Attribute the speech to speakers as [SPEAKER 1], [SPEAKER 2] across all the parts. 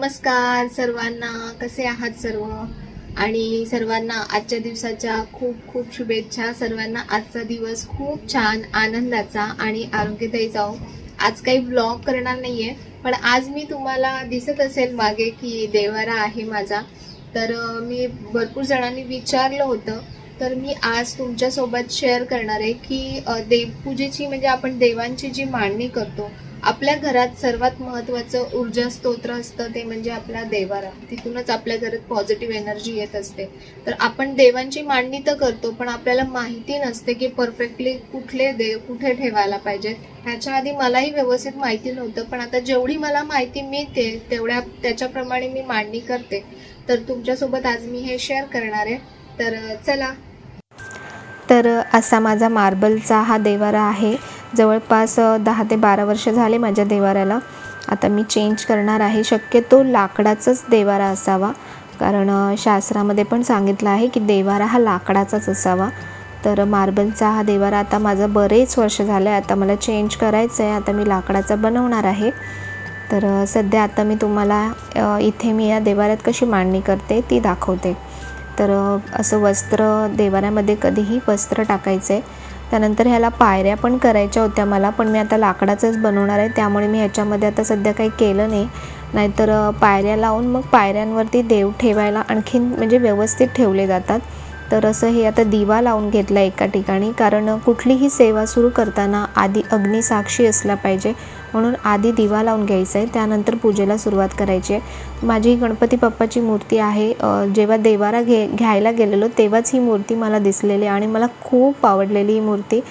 [SPEAKER 1] नमस्कार सर्वांना, कसे आहात सर्व? आणि सर्वांना आजच्या दिवसाच्या खूप खूप शुभेच्छा. सर्वांना आजचा दिवस खूप छान, आनंदाचा आणि आरोग्यदायी जाओ. आज काही व्लॉग करणार नाहीये, पण आज मी तुम्हाला दिसत असेल मागे की देवारा आहे माझा. तर मी भरपूर जणांनी विचारलं होतं, तर मी आज तुमच्यासोबत शेअर करणार आहे की देवपूजेची म्हणजे आपण देवांची जी मांडणी करतो, आपल्या घरात सर्वात महत्त्वाचं ऊर्जा स्तोत्र असतं ते म्हणजे आपला देवारा. तिथूनच आपल्या घरात पॉझिटिव्ह एनर्जी येत असते. तर आपण देवांची मांडणी तर करतो, पण आपल्याला माहिती नसते की परफेक्टली कुठले देव कुठे ठेवायला पाहिजेत. ह्याच्या आधी मलाही व्यवस्थित माहिती नव्हतं, पण आता जेवढी मला माहिती मिळते तेवढ्या त्याच्याप्रमाणे मी मांडणी करते. तर तुमच्यासोबत आज मी हे शेअर करणार आहे. तर चला.
[SPEAKER 2] तर असा माझा मार्बलचा हा देवारा आहे. जवळपास 10 ते 12 वर्ष झाले माझ्या देवाऱ्याला. आता मी चेंज करणार आहे. शक्यतो लाकडाचाच देवारा असावा, कारण शास्त्रामध्ये पण सांगितलं आहे की देवारा हा लाकडाचाच असावा. तर मार्बलचा हा देवारा आता माझं बरेच वर्ष झालं आहे. आता मला चेंज करायचं आहे. आता मी लाकडाचा बनवणार आहे. तर सध्या आता मी तुम्हाला इथे मी या देवाऱ्यात कशी मांडणी करते ती दाखवते. तर असं वस्त्र देवाऱ्यामध्ये कधीही वस्त्र टाकायचं आहे. त्यानंतर ह्याला पायऱ्या पण करायच्या होत्या मला, पण मी आता लाकडाचंच बनवणार आहे, त्यामुळे मी ह्याच्यामध्ये आता सध्या काही केलं नाही. नाहीतर पायऱ्या लावून मग पायऱ्यांवरती देव ठेवायला आणखीन म्हणजे व्यवस्थित ठेवले जातात. तर असं हे आता दिवा लावून घेतला एका ठिकाणी, कारण कुठलीही सेवा सुरू करताना आधी अग्निसाक्षी असला पाहिजे, म्हणून आधी दिवा लावून घ्यायचा आहे, त्यानंतर पूजेला सुरुवात करायची आहे. माझी गणपती बाप्पाची मूर्ती आहे. जेव्हा देवारा घ्यायला गेलेलो तेव्हाच ही मूर्ती मला दिसलेली आणि मला खूप आवडलेली ही मूर्ती.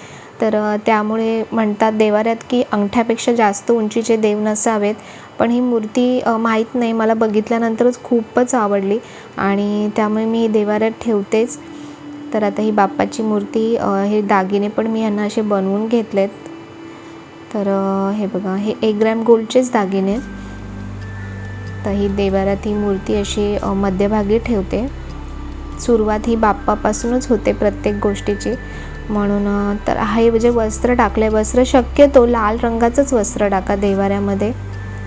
[SPEAKER 2] तर त्यामुळे म्हणतात देवाऱ्यात की अंगठ्यापेक्षा जास्त उंचीचे देव नसावेत, पण ही मूर्ती माहीत नाही, मला बघितल्यानंतरच खूपच आवडली आणि त्यामुळे मी देवाऱ्यात ठेवतेच. तर आता ही बाप्पाची मूर्ती, हे दागिने पण मी यांना असे बनवून घेतलेत. तर हे बघा, हे 1 ग्रॅम गोल्डचेच दागिने. तर ही देवाऱ्यात ही मूर्ती अशी मध्यभागी ठेवते. सुरुवात ही बाप्पापासूनच होते प्रत्येक गोष्टीची, म्हणून तर हे जे वस्त्र टाकले, वस्त्र शक्यतो लाल रंगाचंच वस्त्र टाका देवाऱ्यामध्ये,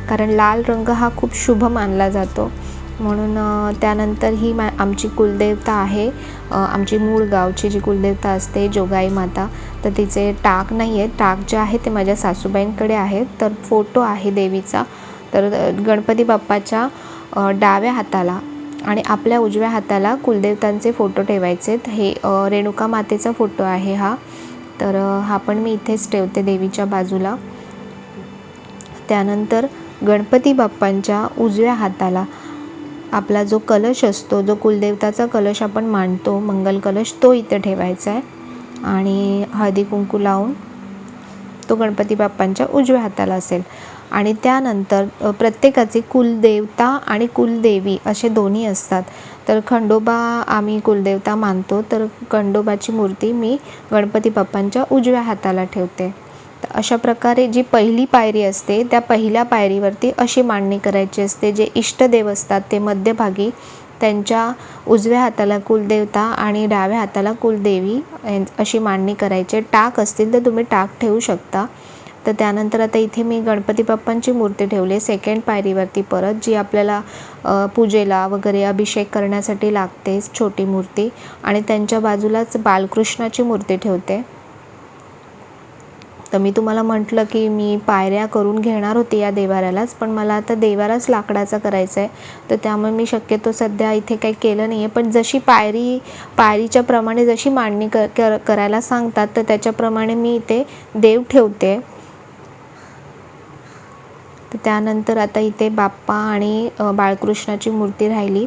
[SPEAKER 2] कारण लाल रंग हा खूप शुभ मानला जातो. म्हणून त्यानंतर ही आमची कुलदेवता आहे. आमची मूळ गावची जी कुलदेवता असते जोगाई माता, तर तिचे टाक नाही आहेत. टाक जे आहे ते माझ्या सासूबाईंकडे आहेत. तर फोटो आहे देवीचा. तर गणपती बाप्पाच्या डाव्या हाताला आणि आपल्या उजव्या हाताला कुलदेवतांचे फोटो ठेवायचे. हे रेणुका मातेचा फोटो आहे हा. तर हा पण मी इथेच ठेवते देवीच्या बाजूला. त्यानंतर गणपती बाप्पांच्या उजव्या हाताला आपला जो कलश असतो, जो कुलदेवताचा कलश आपण मांडतो, मंगल कलश, तो इथे ठेवायचा आहे आणि हळदी कुंकू लावून तो गणपती बाप्पांच्या उजव्या हाताला असेल. आणि त्यानंतर प्रत्येकाचे कुलदेवता आणि कुलदेवी असे दोन्ही असतात. तर खंडोबा आम्ही कुलदेवता मानतो, तर खंडोबाची मूर्ती मी गणपती बाप्पांच्या उजव्या हाताला ठेवते. तर अशा प्रकारे जी पहिली पायरी असते त्या पहिल्या पायरीवरती अशी मांडणी करायची असते. जे इष्टदेव असतात ते मध्यभागी, त्यांच्या उजव्या हाताला कुलदेवता आणि डाव्या हाताला कुलदेवी अशी मांडणी करायची. टाक असतील तर तुम्ही टाक ठेवू शकता. तर त्यानंतर आता इथे मी गणपती बाप्पांची मूर्ती ठेवली सेकंड पायरीवरती परत, जी आपल्याला पूजेला वगैरे अभिषेक करण्यासाठी लागते, छोटी मूर्ती. आणि त्यांच्या बाजूलाच बालकृष्णाची मूर्ती ठेवते. तर मी तुम्हाला म्हटलं की मी पायऱ्या करून घेणार होती या देवाऱ्यालाच, पण मला आता देवाराच लाकडाचा करायचा आहे, तर त्यामुळे मी शक्यतो सध्या इथे काही केलं नाही आहे. पण जशी पायरीच्या प्रमाणे जशी मांडणी करायला सांगतात, तर त्याच्याप्रमाणे मी इथे देव ठेवते. तर त्यानंतर आता इथे बाप्पा आणि बाळकृष्णाची मूर्ती राहिली.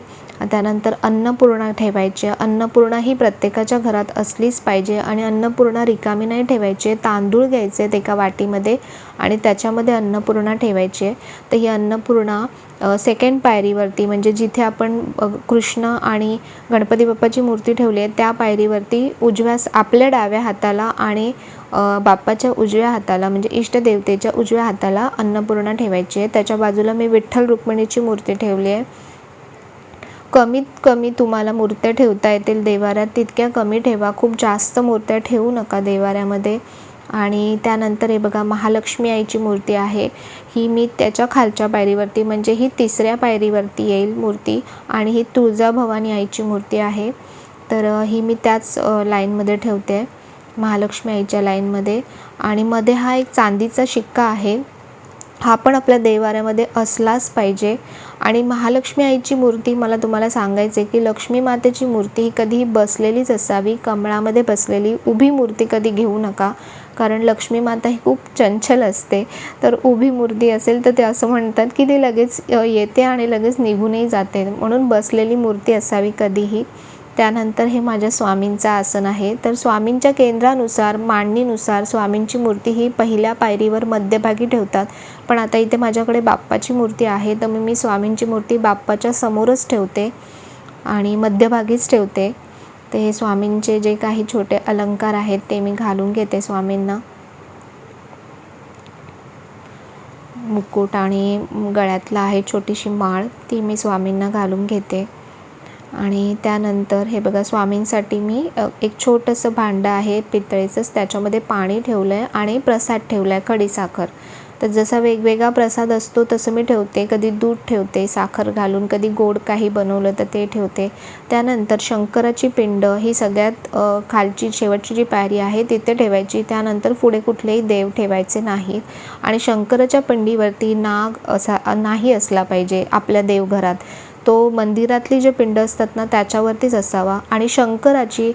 [SPEAKER 2] त्यानंतर अन्नपूर्णा ठेवायची. अन्नपूर्णा ही प्रत्येकाच्या घरात असलीच पाहिजे आणि अन्नपूर्णा रिकामी नाही ठेवायची. तांदूळ घ्यायचे आहेत एका वाटीमध्ये आणि त्याच्यामध्ये अन्नपूर्णा ठेवायची आहे. तर ही अन्नपूर्णा सेकंड पायरीवरती, म्हणजे जिथे आपण कृष्ण आणि गणपती बाप्पाची मूर्ती ठेवली आहे त्या पायरीवरती आपल्या डाव्या हाताला आणि बाप्पाच्या उजव्या हाताला, म्हणजे इष्टदेवतेच्या उजव्या हाताला अन्नपूर्णा ठेवायची आहे. त्याच्या बाजूला मी विठ्ठल रुक्मिणीची मूर्ती ठेवली आहे. कमीत कमी तुम्हाला मूर्त्या ठेवता येतील देवाऱ्यात तितक्या कमी ठेवा. खूप जास्त मूर्त्या ठेवू नका देवाऱ्यामध्ये, आणि त्यानंतर हे बघा महालक्ष्मी आईची मूर्ती आहे, ही मी त्याच्या खालच्या पायरीवरती म्हणजे ही 3ऱ्या पायरीवरती येईल मूर्ती. आणि ही तुळजाभवानी आईची मूर्ती आहे, तर ही मी त्याच लाईनमध्ये ठेवते, महालक्ष्मी आईच्या लाईनमध्ये. आणि मध्ये हा एक चांदीचा शिक्का आहे, हा पण आपल्या देवाऱ्यामध्ये असलाच पाहिजे. आणि महालक्ष्मी आईची मूर्ती मला तुम्हाला सांगायचं आहे की लक्ष्मी मातेची मूर्ती ही कधीही बसलेलीच असावी, कमळामध्ये बसलेली. उभी मूर्ती कधी घेऊ नका, कारण लक्ष्मी माता ही खूप चंचल असते. तर उभी मूर्ती असेल तर ते असं म्हणतात की ती लगेच येते आणि लगेच निघूनही जाते, म्हणून बसलेली मूर्ती असावी कधीही. त्यानंतर हे माझ्या स्वामींचं आसन आहे, तर स्वामींच्या केंद्रानुसार मांडणीनुसार स्वामींची मूर्ती ही पहिल्या पायरीवर मध्यभागी ठेवतात. पण आता इथे माझ्याकडे बाप्पाची मूर्ती आहे, तर मी स्वामींची मूर्ती बाप्पाच्या समोरच ठेवते आणि मध्यभागीच ठेवते. ते स्वामींचे जे काही छोटे अलंकार आहेत ते मी घालून घेते स्वामींना. मुकुट आणि गळ्यातला आहे छोटीशी माळ, ती मी स्वामींना घालून घेते. आणि त्यानंतर हे बघा स्वामींसाठी मी एक छोटंसं भांडं आहे पितळेचंच, त्याच्यामध्ये पाणी ठेवलं आहे आणि प्रसाद ठेवला आहे, खडीसाखर. तर जसा वेगवेगळा प्रसाद असतो तसं मी ठेवते. कधी दूध ठेवते साखर घालून, कधी गोड काही बनवलं तर ते ठेवते. त्यानंतर शंकराची पिंड ही सगळ्यात खालची शेवटची जी पायरी आहे तिथे ठेवायची. त्यानंतर पुढे कुठलेही देव ठेवायचे नाहीत. आणि शंकराच्या पिंडीवरती नाग असा नाही असला पाहिजे आपल्या देवघरात, तो मंदिरातली जे पिंड असतात ना त्याच्यावरतीच असावा. आणि शंकराची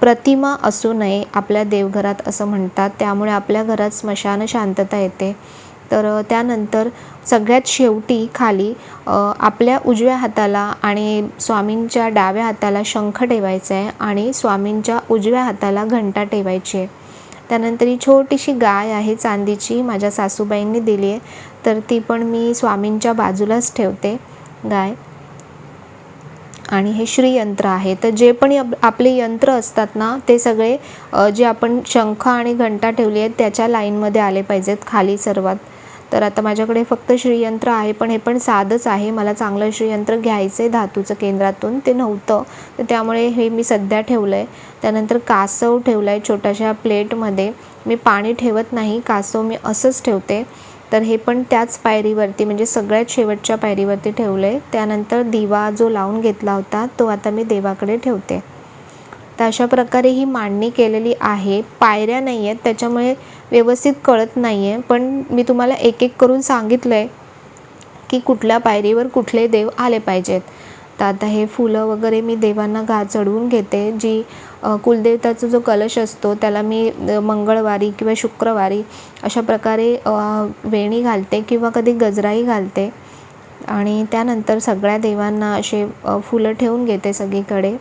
[SPEAKER 2] प्रतिमा असू नये आपल्या देवघरात असं म्हणतात, त्यामुळे आपल्या घरात स्मशान शांतता येते. तर त्यानंतर सगळ्यात शेवटी खाली आपल्या उजव्या हाताला आणि स्वामींच्या डाव्या हाताला शंख ठेवायचा आहे आणि स्वामींच्या उजव्या हाताला घंटा ठेवायची आहे. त्यानंतर ही छोटीशी गाय आहे चांदीची, माझ्या सासूबाईंनी दिली आहे, तर ती पण मी स्वामींच्या बाजूलाच ठेवते गाय. आणि हे श्रीयंत्र आहे, तर जे पण आपले यंत्र असतात ना ते सगळे जे आपण शंख आणि घंटा ठेवली आहेत त्याच्या लाईनमध्ये आले पाहिजेत खाली सर्वात. तर आता माझ्याकडे फक्त श्रीयंत्र आहे, पण हे पण साधंच आहे. मला चांगलं श्रीयंत्र घ्यायचं आहे धातूचं केंद्रातून, ते नव्हतं, तर त्यामुळे हे मी सध्या ठेवलं आहे. त्यानंतर कासव ठेवला आहे छोट्याशा प्लेटमध्ये, मी पाणी ठेवत नाही, कासव मी असंच ठेवते. तर हे पण त्याच पायरीवरती म्हणजे सगळ्यात शेवटच्या पायरीवरती ठेवलं आहे. त्यानंतर दिवा जो लावून घेतला होता तो आता मी देवाकडे ठेवते. तर अशा प्रकारे ही मांडणी केलेली आहे. पायऱ्या नाही आहेत त्याच्यामुळे व्यवस्थित कळत नाही आहे, पण मी तुम्हाला एक एक करून सांगितलं आहे की कुठल्या पायरीवर कुठले देव आले पाहिजेत. तर आता हे फुलं वगैरे मी देवांना चढवून घेते. जी कुलदेवताचा जो कलश असतो त्याला मी मंगळवारी किंवा शुक्रवारी अशा प्रकारे वेणी घालते किंवा कधी गजराही घालते. आणि त्यानंतर सगळ्या देवांना असे फुलं ठेवून घेते सगळीकडे.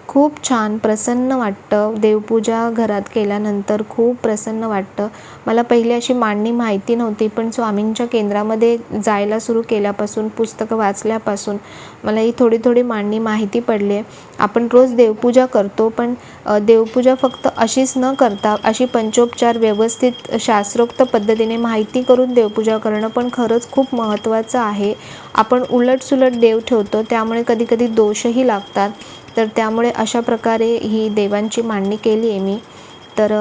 [SPEAKER 2] खूप छान प्रसन्न वाटतं, देवपूजा घरात केल्यानंतर खूप प्रसन्न वाटतं. मला पहिली अशी मांडणी माहिती नव्हती, पण स्वामींच्या केंद्रामध्ये जायला सुरू केल्यापासून, पुस्तकं वाचल्यापासून मला ही थोडी थोडी मांडणी माहिती पडली आहे. आपण रोज देवपूजा करतो, पण देवपूजा फक्त अशीच न करता अशी पंचोपचार व्यवस्थित शास्त्रोक्त पद्धतीने माहिती करून देवपूजा करणं पण खरंच खूप महत्त्वाचं आहे. आपण उलटसुलट देव ठेवतो, त्यामुळे कधी कधी दोषही लागतात. तर त्यामुळे अशा प्रकारे ही देवांची मांडणी केली आहे मी. तर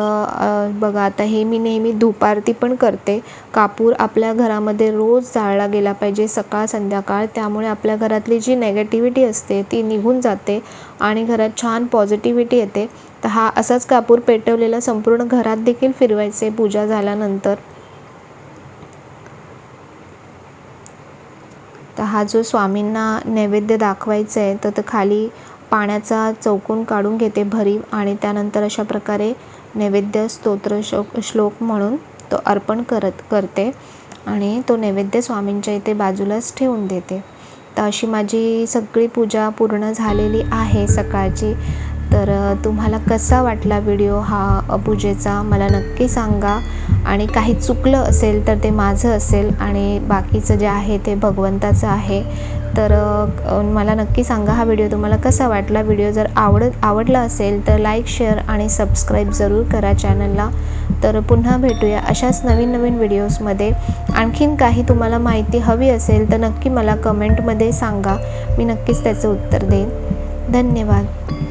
[SPEAKER 2] बघा आता हे मी नेहमी धूपारती पण करते. कापूर आपल्या घरामध्ये रोज जाळला गेला पाहिजे सकाळ संध्याकाळ, त्यामुळे आपल्या घरातली जी नेगेटिव्हिटी असते ती निघून जाते आणि घरात छान पॉझिटिव्हिटी येते. तर हा असाच कापूर पेटवलेला संपूर्ण घरात देखील फिरवायचे पूजा झाल्यानंतर. तर हा जो स्वामींना नैवेद्य दाखवायचा आहे तर खाली पाण्याचा चौकोन काढून घेते भरीव, आणि त्यानंतर अशा प्रकारे नैवेद्य स्तोत्र श्लोक म्हणून तो अर्पण करते आणि तो नैवेद्य स्वामींच्या इथे बाजूलाच ठेवून देते. तर अशी माझी सगळी पूजा पूर्ण झालेली आहे सकाळची. तर तुम्हाला कसा वाटला व्हिडिओ हा पूजेचा मला नक्की सांगा. आणि काही चुकलं असेल तर ते माझं असेल आणि बाकीचं जे आहे ते भगवंताचं आहे. तर मला नक्की सांगा हा व्हिडिओ तुम्हाला कसा वाटला. व्हिडिओ जर आवडला असेल तर लाईक, शेअर आणि सबस्क्राईब जरूर करा चॅनलला. तर पुन्हा भेटूया अशाच नवीन नवीन व्हिडिओजमध्ये. आणखीन काही तुम्हाला माहिती हवी असेल तर नक्की मला कमेंटमध्ये सांगा, मी नक्कीच त्याचं उत्तर देईन. धन्यवाद.